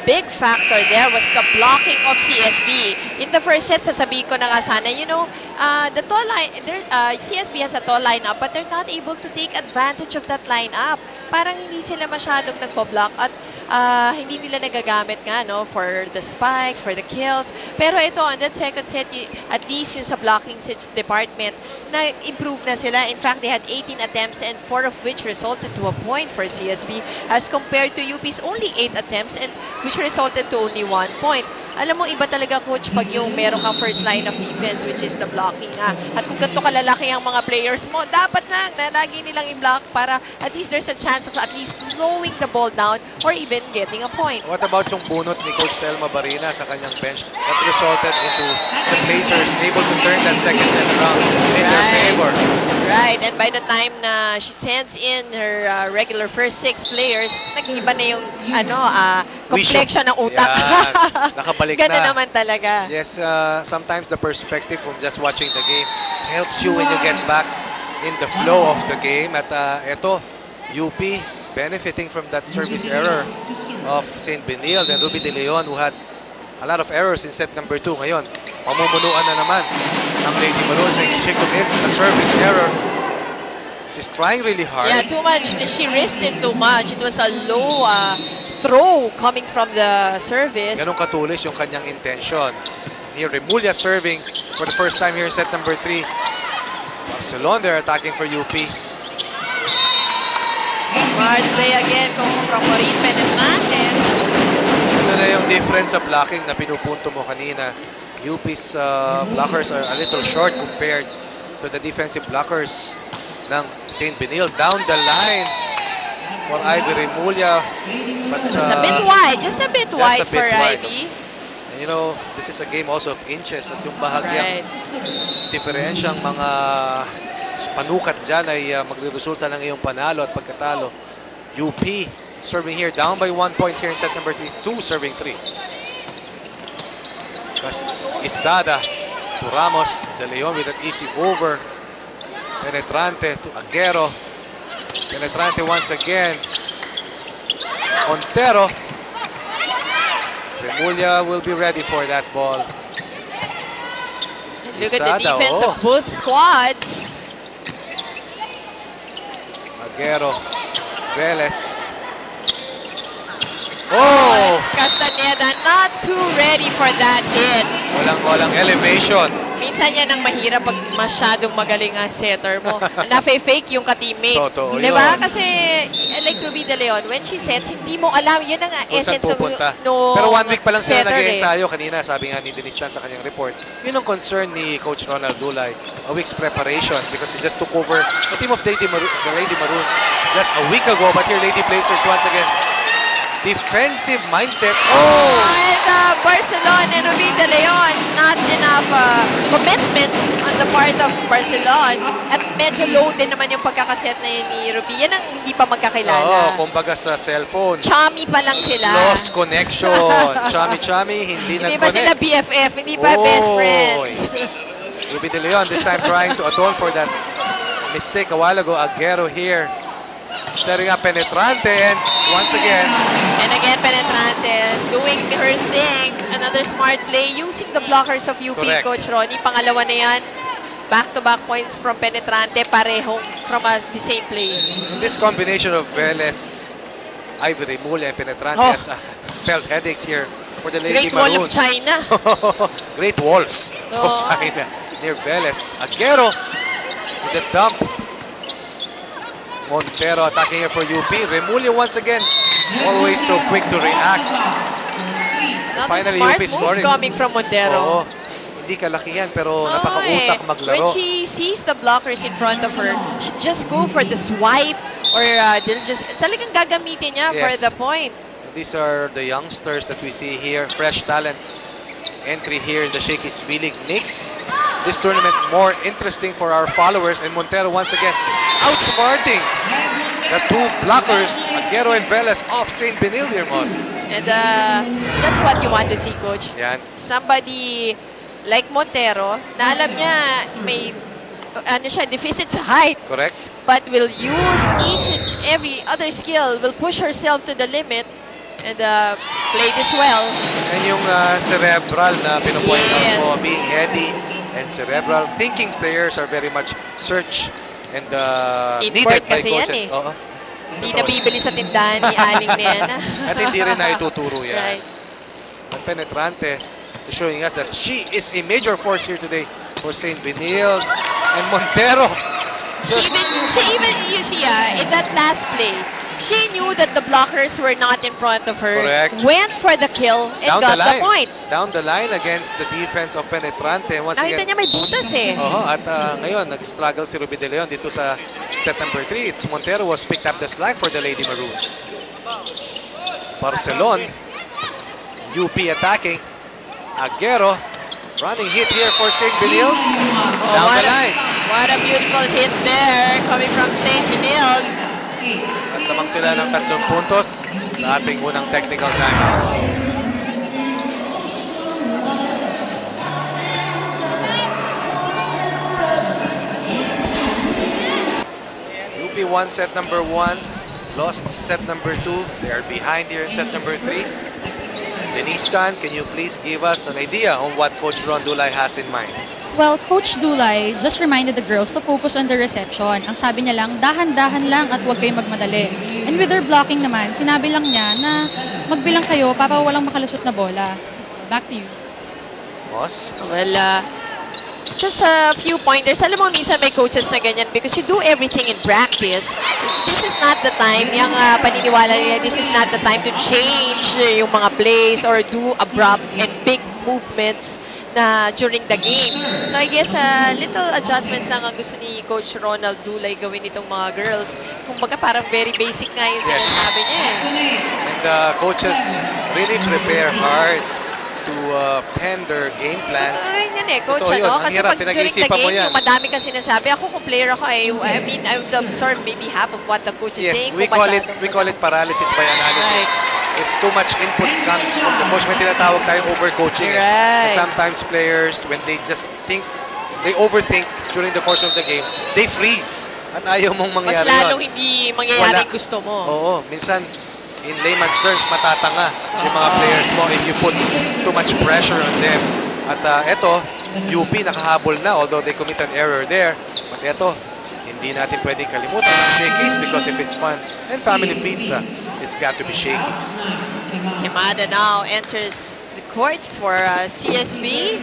big factor there was the blocking of CSB. In the first set, sasabihin ko na nga sana, you know, the tall line, CSB has a tall lineup, but they're not able to take advantage of that lineup. Parang hindi sila masyadong nagpo-block at hindi nila nagagamit nga, no, for the spikes, for the kills. Pero ito, on that second set, at least yung sa blocking department, na-improve na sila. In fact, they had 18 attempts and 4 of which resulted to a point for CSB as compared to UP's only 8 attempts and which resulted to only 1 point. Alam mo, iba talaga, coach, pag yung meron kang first line of defense, which is the blocking. At kung ganito kalalaki ang mga players mo, dapat na lagi nilang i-block para at least there's a chance of at least slowing the ball down or even getting a point. What about yung bunot ni Coach Telma Barina sa kanyang bench that resulted into the Blazers able to turn that second set around in their favor? Right, and by the time na she sends in her regular first 6 players, nag-iba na yung complexion ng utak. Nakabalik Ganun na. naman talaga. Yes, sometimes the perspective from just watching the game helps you when you get back in the flow of the game. At ito, UP benefiting from that service error of St. Benil and Ruby De Leon, who had a lot of errors in set number 2. Ngayon, mamumunuan na naman ang Lady Maroons. She commits a service error. She's trying really hard. Yeah, too much. She risked it too much. It was a low throw coming from the service. Ganun katulis yung kanyang intention. Here, Remulla serving for the first time here in set number 3. Barcelona, they're attacking for UP. Smart play again from Maureen Penetrante. Ito na yung difference sa blocking na pinupunto mo kanina. UP's blockers are a little short compared to the defensive blockers ng St. Benil. Down the line for Ivy Remulla. But, It's a bit wide, just a bit wide for Ivy. And you know, this is a game also of inches at yung bahagyang diferensyang mga panukat dyan ay magre-resulta ng iyong panalo at pagkatalo. UP serving here down by 1 point here in set number 3. 2 serving 3. Isada to Ramos. De Leon with an easy over. Penetrante to Aguero. Penetrante once again. Montero. Remulla will be ready for that ball. Look at the defense of both squads. Aguero. Velez. Oh! Castaneda not too ready for that hit. Walang elevation. Minsan yan ang mahirap pag masyadong magaling ang setter mo. Nafe-fake yung ka-teammate. Totoo Di ba? yun. Kasi like Ruby De Leon, when she sets, hindi mo alam. Yun ang essence ng Pero 1 week pa lang sila setter, nag-ensayo. Kanina, sabi nga ni Denise Tan sa kanyang report, yun ang concern ni Coach Ronald Dulay. A week's preparation because he just took over the team of the Lady Maroons just a week ago. But here, Lady Blazers once again. Defensive mindset. Oh! And Barcelona and Ruby De Leon, not enough commitment on the part of Barcelona. At medyo low din naman yung pagkakaset na yun ni Ruby. Yan ang hindi pa magkakilala. Oo, kumbaga sa cellphone. Chummy pa lang sila. Lost connection. Chummy, hindi Hindi pa sila nag-connect. BFF, hindi pa best friends. Ruby De Leon this time trying to atone for that mistake a while ago. Aguero here. Setting up Penetrante and once again. And again, Penetrante doing her thing. Another smart play using the blockers of UP. Correct. Coach Ronnie. Pangalawa na yan. Back-to-back points from Penetrante. Parehong from the same play. In this combination of Velez, Ivy Remulla and Penetrante has spelled headaches here for the Lady Great Wall of Maroons. China. Great walls of China near Velez. Aguero with the dump. Montero attacking here for UP. Remulla once again, always so quick to react. Finally, smart UP scoring. Coming from Montero. Hindi kalakihan pero napaka-utak maglaro. When she sees the blockers in front of her, she just go for the swipe or they'll just talagang gagamitin niya for the point. These are the youngsters that we see here, fresh talents. Entry here in the Shakey's V-League makes this tournament more interesting for our followers. And Montero once again outsmarting the 2 blockers, Aguero and Velez off St. Benil here, Moss. And that's what you want to see, Coach. Yan. Somebody like Montero na alam niya may deficit sa height. Correct. But will use each and every other skill, will push herself to the limit And played this well. And yung cerebral na pinupoint out Yes. mo, being heady and cerebral. Thinking players are very much search and Import needed by kasi yan coaches. eh. Oo. Hindi Totoo. nabibili sa tindahan ni Aling Nena. At hindi rin na ituturo yan. Right. At penetrante is showing us that she is a major force here today for St. Benilde. And Montero. She even, you see, in that last play, she knew that the blockers were not in front of her. Correct. Went for the kill and Down got the the line. point. Down the line against the defense of Penetrante. And once Nakita again, niya may butas eh. at ngayon, nag-struggle si Ruby De Leon dito sa set number 3. It's Montero who has picked up the slack for the Lady Maroons. Barcelon, UP attacking. Aguero, running hit here for St. Benilde. Down the line. What a beautiful hit there coming from St. Benilde. At lamang sila ng 3 puntos sa ating unang technical timeout. UP won set number 1, lost set number 2. They are behind here in set number 3. Denise Tan, can you please give us an idea on what Coach Ron Dulay has in mind? Well, Coach Dulay just reminded the girls to focus on the reception. Ang sabi niya lang, dahan-dahan lang at huwag kayong magmadali. And with their blocking naman, sinabi lang niya na magbilang kayo para walang makalusot na bola. Back to you. Boss? Well, just a few pointers. Alam mo, minsan may coaches na ganyan because you do everything in practice. This is not the time, yung paniniwala nila, this is not the time to change yung mga plays or do abrupt and big movements na during the game. So I guess little adjustments lang ang gusto ni Coach Ronald Dulay gawin itong mga girls. Kumbaga parang very basic nga yung sinasabi niya. And coaches really prepare hard to pen their game plans. Rin yan eh, coach. Totoo yun. Ang Kasi hirap, pag during the pinag-iisipan mo game, yan. yung madami kang sinasabi, ako kung player ako, I mean, I would absorb maybe half of what the coach is Yes, saying. we kung call it paralysis by analysis. If too much input comes from the coach, may tinatawag tayong overcoaching. Right. Sometimes players, when they just think, they overthink during the course of the game, they freeze. At ayaw mong Mas mangyari lalong yun. hindi mangyayari Wala. gusto mo. Oo, minsan, in layman's terms, matatanga yung mga players mo if you put too much pressure on them. At eto, UP nakahabol na, although they commit an error there. But eto, hindi natin pwedeng kalimutan ang shakies because if it's fun and family pizza, it's got to be shakies. Kimada now enters the court for CSB.